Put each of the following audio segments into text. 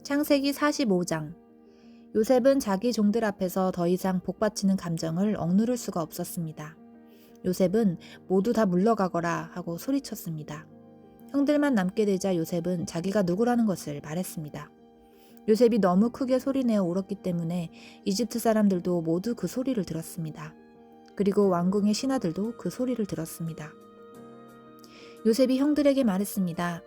창세기 45장. 요셉은 자기 종들 앞에서 더 이상 복받치는 감정을 억누를 수가 없었습니다. 요셉은 모두 다 물러가거라 하고 소리쳤습니다. 형들만 남게 되자 요셉은 자기가 누구라는 것을 말했습니다. 요셉이 너무 크게 소리내어 울었기 때문에 이집트 사람들도 모두 그 소리를 들었습니다. 그리고 왕궁의 신하들도 그 소리를 들었습니다. 요셉이 형들에게 말했습니다.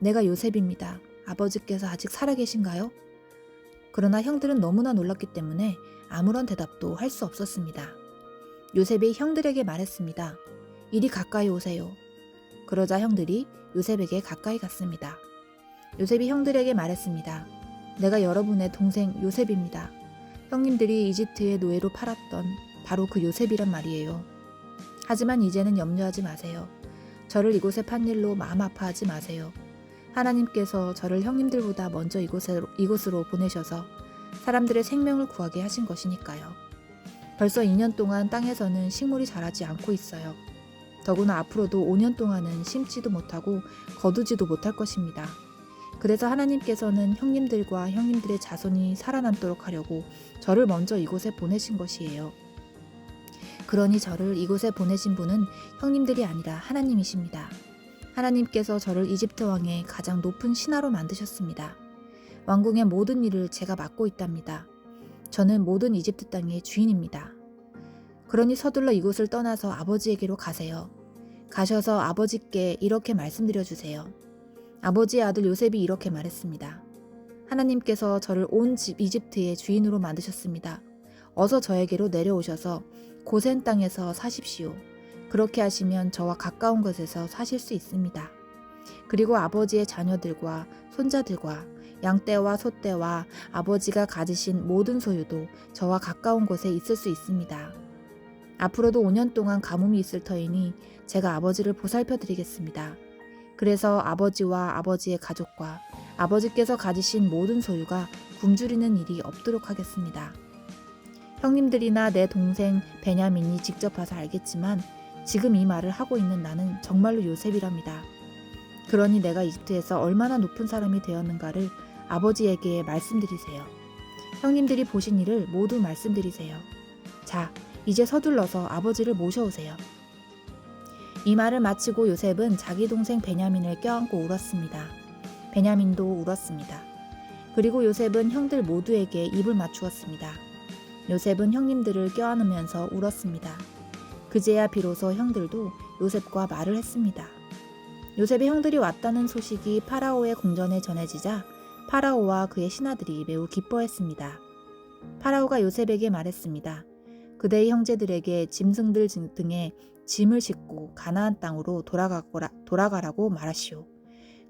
내가 요셉입니다. 아버지께서 아직 살아계신가요? 그러나 형들은 너무나 놀랐기 때문에 아무런 대답도 할 수 없었습니다. 요셉이 형들에게 말했습니다. 이리 가까이 오세요. 그러자 형들이 요셉에게 가까이 갔습니다. 요셉이 형들에게 말했습니다. 내가 여러분의 동생 요셉입니다. 형님들이 이집트의 노예로 팔았던 바로 그 요셉이란 말이에요. 하지만 이제는 염려하지 마세요. 저를 이곳에 판 일로 마음 아파하지 마세요. 하나님께서 저를 형님들보다 먼저 이곳으로 보내셔서 사람들의 생명을 구하게 하신 것이니까요. 벌써 2년 동안 땅에서는 식물이 자라지 않고 있어요. 더구나 앞으로도 5년 동안은 심지도 못하고 거두지도 못할 것입니다. 그래서 하나님께서는 형님들과 형님들의 자손이 살아남도록 하려고 저를 먼저 이곳에 보내신 것이에요. 그러니 저를 이곳에 보내신 분은 형님들이 아니라 하나님이십니다. 하나님께서 저를 이집트 왕의 가장 높은 신하로 만드셨습니다. 왕궁의 모든 일을 제가 맡고 있답니다. 저는 모든 이집트 땅의 주인입니다. 그러니 서둘러 이곳을 떠나서 아버지에게로 가세요. 가셔서 아버지께 이렇게 말씀드려 주세요. 아버지의 아들 요셉이 이렇게 말했습니다. 하나님께서 저를 온 이집트의 주인으로 만드셨습니다. 어서 저에게로 내려오셔서 고센 땅에서 사십시오. 그렇게 하시면 저와 가까운 곳에서 사실 수 있습니다. 그리고 아버지의 자녀들과 손자들과 양떼와 소떼와 아버지가 가지신 모든 소유도 저와 가까운 곳에 있을 수 있습니다. 앞으로도 5년 동안 가뭄이 있을 터이니 제가 아버지를 보살펴 드리겠습니다. 그래서 아버지와 아버지의 가족과 아버지께서 가지신 모든 소유가 굶주리는 일이 없도록 하겠습니다. 형님들이나 내 동생 베냐민이 직접 봐서 알겠지만 지금 이 말을 하고 있는 나는 정말로 요셉이랍니다. 그러니 내가 이집트에서 얼마나 높은 사람이 되었는가를 아버지에게 말씀드리세요. 형님들이 보신 일을 모두 말씀드리세요. 자, 이제 서둘러서 아버지를 모셔오세요. 이 말을 마치고 요셉은 자기 동생 베냐민을 껴안고 울었습니다. 베냐민도 울었습니다. 그리고 요셉은 형들 모두에게 입을 맞추었습니다. 요셉은 형님들을 껴안으면서 울었습니다. 그제야 비로소 형들도 요셉과 말을 했습니다. 요셉의 형들이 왔다는 소식이 파라오의 궁전에 전해지자 파라오와 그의 신하들이 매우 기뻐했습니다. 파라오가 요셉에게 말했습니다. 그대의 형제들에게 짐승들 등에 짐을 싣고 가나안 땅으로 돌아가라고 말하시오.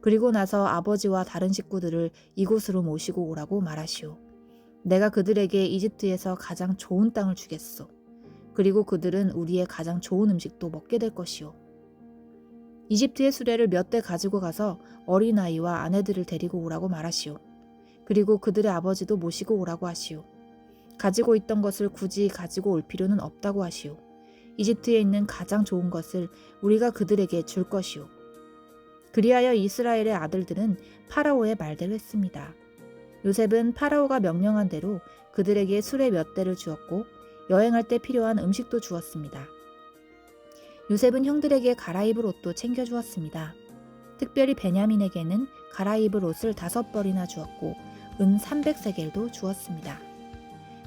그리고 나서 아버지와 다른 식구들을 이곳으로 모시고 오라고 말하시오. 내가 그들에게 이집트에서 가장 좋은 땅을 주겠소. 그리고 그들은 우리의 가장 좋은 음식도 먹게 될 것이오. 이집트의 수레를 몇 대 가지고 가서 어린아이와 아내들을 데리고 오라고 말하시오. 그리고 그들의 아버지도 모시고 오라고 하시오. 가지고 있던 것을 굳이 가지고 올 필요는 없다고 하시오. 이집트에 있는 가장 좋은 것을 우리가 그들에게 줄 것이오. 그리하여 이스라엘의 아들들은 파라오의 말대로 했습니다. 요셉은 파라오가 명령한 대로 그들에게 수레 몇 대를 주었고 여행할 때 필요한 음식도 주었습니다. 요셉은 형들에게 갈아입을 옷도 챙겨주었습니다. 특별히 베냐민에게는 갈아입을 옷을 5벌이나 주었고 은 300세겔도 주었습니다.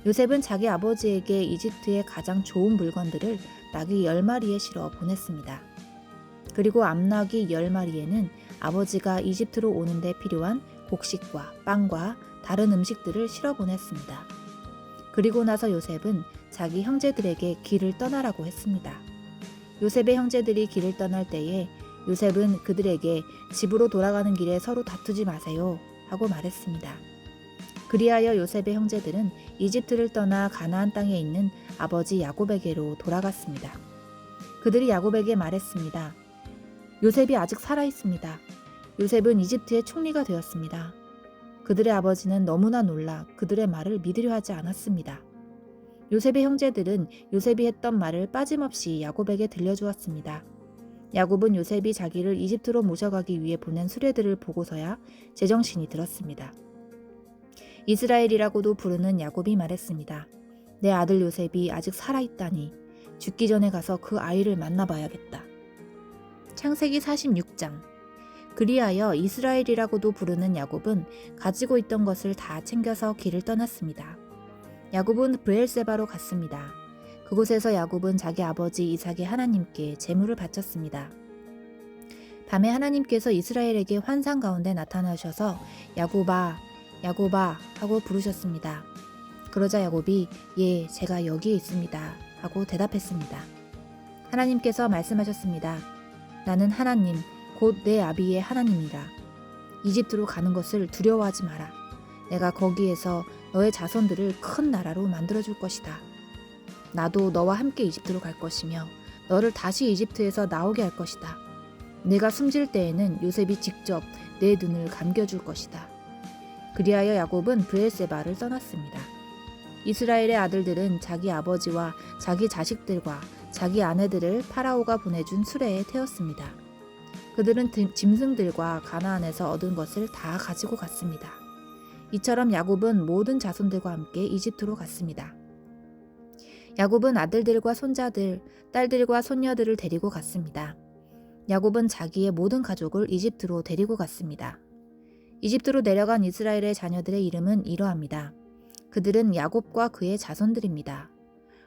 요셉은 자기 아버지에게 이집트의 가장 좋은 물건들을 나귀 10마리에 실어 보냈습니다. 그리고 암나귀 10마리에는 아버지가 이집트로 오는데 필요한 곡식과 빵과 다른 음식들을 실어 보냈습니다. 그리고 나서 요셉은 자기 형제들에게 길을 떠나라고 했습니다. 요셉의 형제들이 길을 떠날 때에 요셉은 그들에게 집으로 돌아가는 길에 서로 다투지 마세요 하고 말했습니다. 그리하여 요셉의 형제들은 이집트를 떠나 가나안 땅에 있는 아버지 야곱에게로 돌아갔습니다. 그들이 야곱에게 말했습니다. 요셉이 아직 살아 있습니다. 요셉은 이집트의 총리가 되었습니다. 그들의 아버지는 너무나 놀라 그들의 말을 믿으려 하지 않았습니다. 요셉의 형제들은 요셉이 했던 말을 빠짐없이 야곱에게 들려주었습니다. 야곱은 요셉이 자기를 이집트로 모셔가기 위해 보낸 수레들을 보고서야 제정신이 들었습니다. 이스라엘이라고도 부르는 야곱이 말했습니다. 내 아들 요셉이 아직 살아있다니 죽기 전에 가서 그 아이를 만나봐야겠다. 창세기 46장. 그리하여 이스라엘이라고도 부르는 야곱은 가지고 있던 것을 다 챙겨서 길을 떠났습니다. 야곱은 브엘세바로 갔습니다. 그곳에서 야곱은 자기 아버지 이삭의 하나님께 제물을 바쳤습니다. 밤에 하나님께서 이스라엘에게 환상 가운데 나타나셔서 야곱아, 야곱아 하고 부르셨습니다. 그러자 야곱이 예, 제가 여기에 있습니다 하고 대답했습니다. 하나님께서 말씀하셨습니다. 나는 하나님, 곧 내 아비의 하나님이라. 이집트로 가는 것을 두려워하지 마라. 내가 거기에서 너의 자손들을 큰 나라로 만들어줄 것이다. 나도 너와 함께 이집트로 갈 것이며 너를 다시 이집트에서 나오게 할 것이다. 내가 숨질 때에는 요셉이 직접 내 눈을 감겨줄 것이다. 그리하여 야곱은 브엘세바를 떠났습니다. 이스라엘의 아들들은 자기 아버지와 자기 자식들과 자기 아내들을 파라오가 보내준 수레에 태웠습니다. 그들은 짐승들과 가나안에서 얻은 것을 다 가지고 갔습니다. 이처럼 야곱은 모든 자손들과 함께 이집트로 갔습니다. 야곱은 아들들과 손자들, 딸들과 손녀들을 데리고 갔습니다. 야곱은 자기의 모든 가족을 이집트로 데리고 갔습니다. 이집트로 내려간 이스라엘의 자녀들의 이름은 이러합니다. 그들은 야곱과 그의 자손들입니다.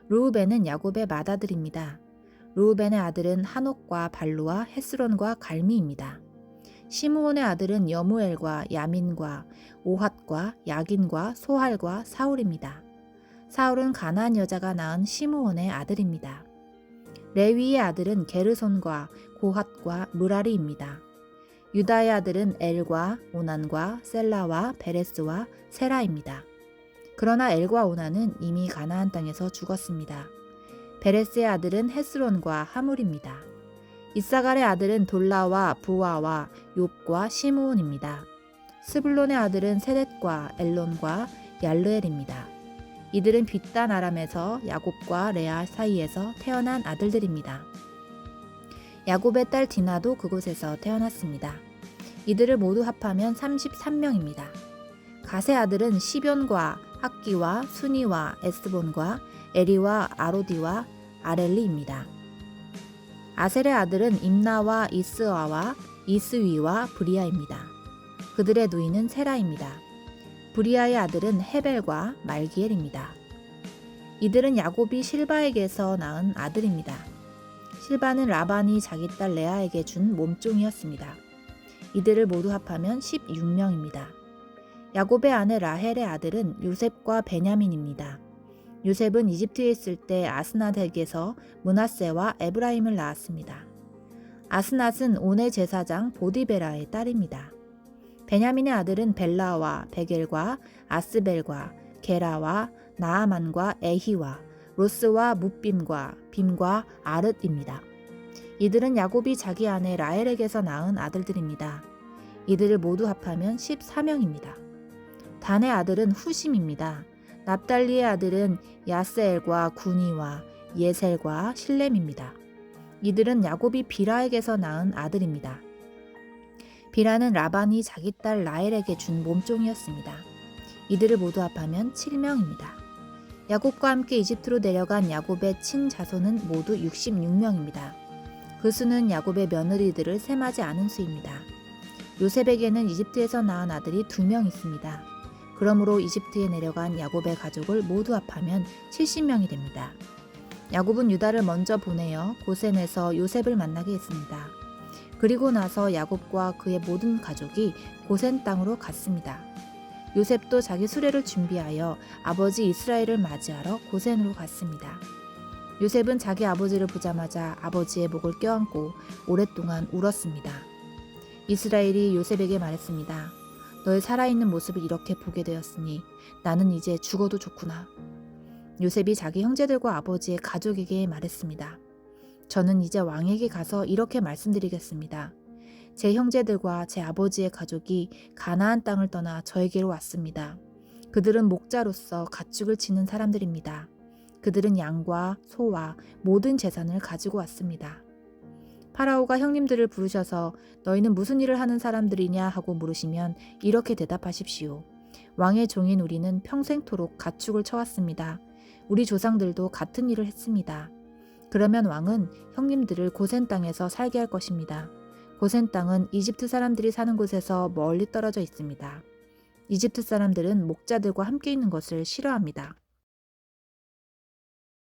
르우벤은 야곱의 맏아들입니다. 르우벤의 아들은 한옥과 발루와 헤스론과 갈미입니다. 시므온의 아들은 여무엘과 야민과 오핫과 야긴과 소할과 사울입니다. 사울은 가나안 여자가 낳은 시므온의 아들입니다. 레위의 아들은 게르손과 고핫과 무라리입니다. 유다의 아들은 엘과 오난과 셀라와 베레스와 세라입니다. 그러나 엘과 오난은 이미 가나안 땅에서 죽었습니다. 베레스의 아들은 헤스론과 하물입니다. 이사갈의 아들은 돌라와 부와와 욥과 시므온입니다. 스불론의 아들은 세뎃과 엘론과 얄르엘입니다. 이들은 빗단 아람에서 야곱과 레아 사이에서 태어난 아들들입니다. 야곱의 딸 디나도 그곳에서 태어났습니다. 이들을 모두 합하면 33명입니다. 갓의 아들은 시변과 학기와 수니와 에스본과 에리와 아로디와 아렐리입니다. 아셀의 아들은 임나와 이스와와 이스위와 브리아입니다. 그들의 누이는 세라입니다. 브리아의 아들은 헤벨과 말기엘입니다. 이들은 야곱이 실바에게서 낳은 아들입니다. 실바는 라반이 자기 딸 레아에게 준 몸종이었습니다. 이들을 모두 합하면 16명입니다. 야곱의 아내 라헬의 아들은 요셉과 베냐민입니다. 요셉은 이집트에 있을 때 아스낫에게서 므낫세와 에브라임을 낳았습니다. 아스낫은 온의 제사장 보디베라의 딸입니다. 베냐민의 아들은 벨라와 베겔과 아스벨과 게라와 나아만과 에히와 로스와 뭇빔과 빔과 아르입니다. 이들은 야곱이 자기 아내 라헬에게서 낳은 아들들입니다. 이들을 모두 합하면 14명입니다. 단의 아들은 후심입니다. 납달리의 아들은 야스엘과 구니와 예셀과 실렘입니다. 이들은 야곱이 비라에게서 낳은 아들입니다. 비라는 라반이 자기 딸 라헬에게 준 몸종이었습니다. 이들을 모두 합하면 7명입니다. 야곱과 함께 이집트로 내려간 야곱의 친자손은 모두 66명입니다. 그 수는 야곱의 며느리들을 셈하지 않은 수입니다. 요셉에게는 이집트에서 낳은 아들이 2명 있습니다. 그러므로 이집트에 내려간 야곱의 가족을 모두 합하면 70명이 됩니다. 야곱은 유다를 먼저 보내어 고센에서 요셉을 만나게 했습니다. 그리고 나서 야곱과 그의 모든 가족이 고센 땅으로 갔습니다. 요셉도 자기 수레를 준비하여 아버지 이스라엘을 맞이하러 고센으로 갔습니다. 요셉은 자기 아버지를 보자마자 아버지의 목을 껴안고 오랫동안 울었습니다. 이스라엘이 요셉에게 말했습니다. 너의 살아있는 모습을 이렇게 보게 되었으니 나는 이제 죽어도 좋구나. 요셉이 자기 형제들과 아버지의 가족에게 말했습니다. 저는 이제 왕에게 가서 이렇게 말씀드리겠습니다. 제 형제들과 제 아버지의 가족이 가나안 땅을 떠나 저에게로 왔습니다. 그들은 목자로서 가축을 치는 사람들입니다. 그들은 양과 소와 모든 재산을 가지고 왔습니다. 파라오가 형님들을 부르셔서 너희는 무슨 일을 하는 사람들이냐 하고 물으시면 이렇게 대답하십시오. 왕의 종인 우리는 평생토록 가축을 쳐왔습니다. 우리 조상들도 같은 일을 했습니다. 그러면 왕은 형님들을 고센 땅에서 살게 할 것입니다. 고센 땅은 이집트 사람들이 사는 곳에서 멀리 떨어져 있습니다. 이집트 사람들은 목자들과 함께 있는 것을 싫어합니다.